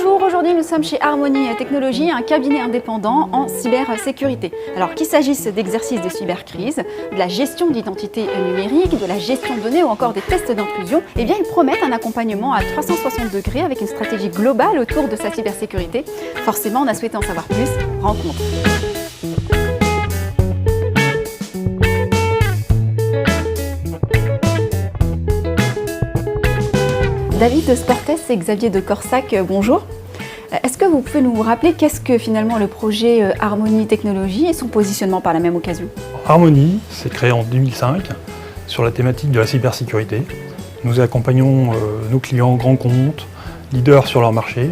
Bonjour, aujourd'hui nous sommes chez Harmonie Technologies, un cabinet indépendant en cybersécurité. Alors qu'il s'agisse d'exercices de cybercrise, de la gestion d'identité numérique, de la gestion de données ou encore des tests d'intrusion, eh bien ils promettent un accompagnement à 360 degrés avec une stratégie globale autour de sa cybersécurité. Forcément, on a souhaité en savoir plus. Rencontre. David Sportes et Xavier de Corsac, bonjour. Est-ce que vous pouvez nous rappeler qu'est-ce que finalement le projet Harmonie Technologies et son positionnement par la même occasion? Harmonie s'est créé en 2005 sur la thématique de la cybersécurité. Nous accompagnons nos clients grands comptes, leaders sur leur marché,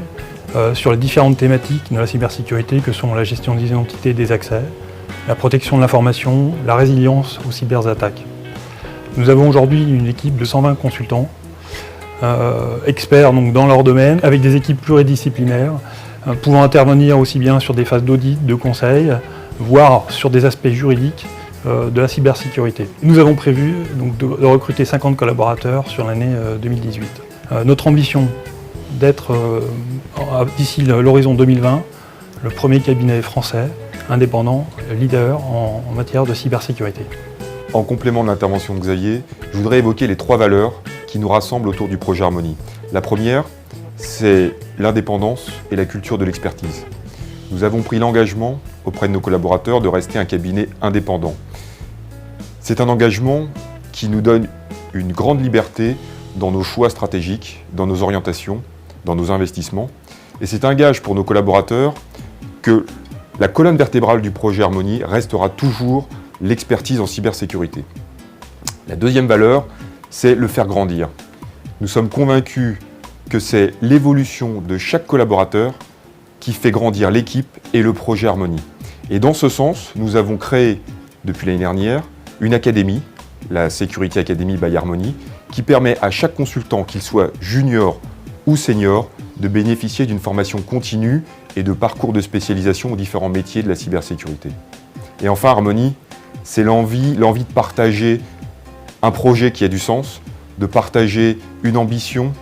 sur les différentes thématiques de la cybersécurité que sont la gestion des identités et des accès, la protection de l'information, la résilience aux cyberattaques. Nous avons aujourd'hui une équipe de 120 consultants experts donc, dans leur domaine, avec des équipes pluridisciplinaires, pouvant intervenir aussi bien sur des phases d'audit, de conseil, voire sur des aspects juridiques de la cybersécurité. Nous avons prévu donc, de recruter 50 collaborateurs sur l'année 2018. Notre ambition d'être, d'ici l'horizon 2020, le premier cabinet français indépendant, leader en matière de cybersécurité. En complément de l'intervention de Xavier, je voudrais évoquer les 3 valeurs qui nous rassemblent autour du projet Harmonie. La première, c'est l'indépendance et la culture de l'expertise. Nous avons pris l'engagement auprès de nos collaborateurs de rester un cabinet indépendant. C'est un engagement qui nous donne une grande liberté dans nos choix stratégiques, dans nos orientations, dans nos investissements. Et c'est un gage pour nos collaborateurs que la colonne vertébrale du projet Harmonie restera toujours l'expertise en cybersécurité. La deuxième valeur, c'est le faire grandir. Nous sommes convaincus que c'est l'évolution de chaque collaborateur qui fait grandir l'équipe et le projet Harmonie. Et dans ce sens, nous avons créé, depuis l'année dernière, une académie, la Security Academy by Harmonie, qui permet à chaque consultant, qu'il soit junior ou senior, de bénéficier d'une formation continue et de parcours de spécialisation aux différents métiers de la cybersécurité. Et enfin, Harmonie, c'est l'envie de partager un projet qui a du sens, de partager une ambition,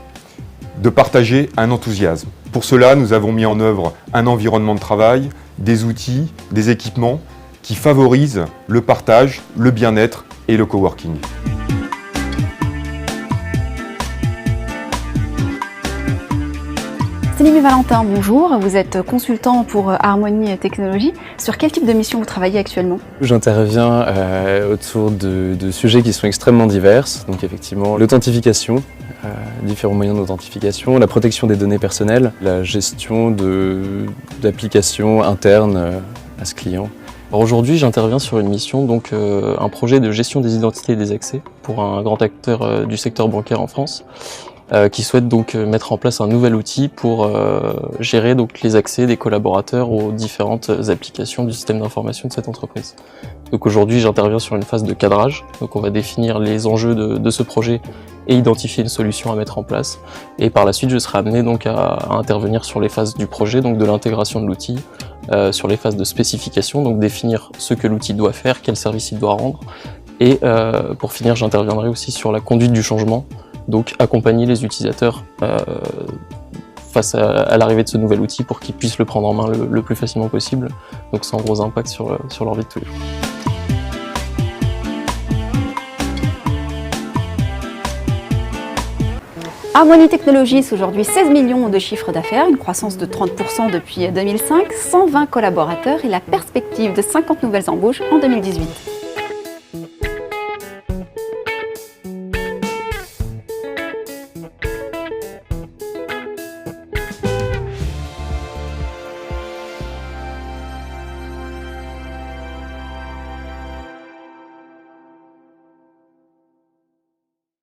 de partager un enthousiasme. Pour cela, nous avons mis en œuvre un environnement de travail, des outils, des équipements qui favorisent le partage, le bien-être et le coworking. Céline Valentin, bonjour. Vous êtes consultant pour Harmonie Technologies. Sur quel type de mission vous travaillez actuellement? J'interviens autour de sujets qui sont extrêmement divers. Donc effectivement, l'authentification, différents moyens d'authentification, la protection des données personnelles, la gestion d'applications internes à ce client. Alors aujourd'hui, j'interviens sur une mission, donc un projet de gestion des identités et des accès pour un grand acteur du secteur bancaire en France. Qui souhaite donc mettre en place un nouvel outil pour gérer donc les accès des collaborateurs aux différentes applications du système d'information de cette entreprise. Donc aujourd'hui, j'interviens sur une phase de cadrage. Donc on va définir les enjeux de ce projet et identifier une solution à mettre en place. Et par la suite, je serai amené donc à intervenir sur les phases du projet, donc de l'intégration de l'outil, sur les phases de spécification, donc définir ce que l'outil doit faire, quel service il doit rendre. Et pour finir, j'interviendrai aussi sur la conduite du changement. Donc accompagner les utilisateurs face à l'arrivée de ce nouvel outil pour qu'ils puissent le prendre en main le plus facilement possible, donc sans gros impact sur leur vie de tous les jours. Harmonie Technologies, c'est aujourd'hui 16 millions de chiffre d'affaires, une croissance de 30% depuis 2005, 120 collaborateurs et la perspective de 50 nouvelles embauches en 2018.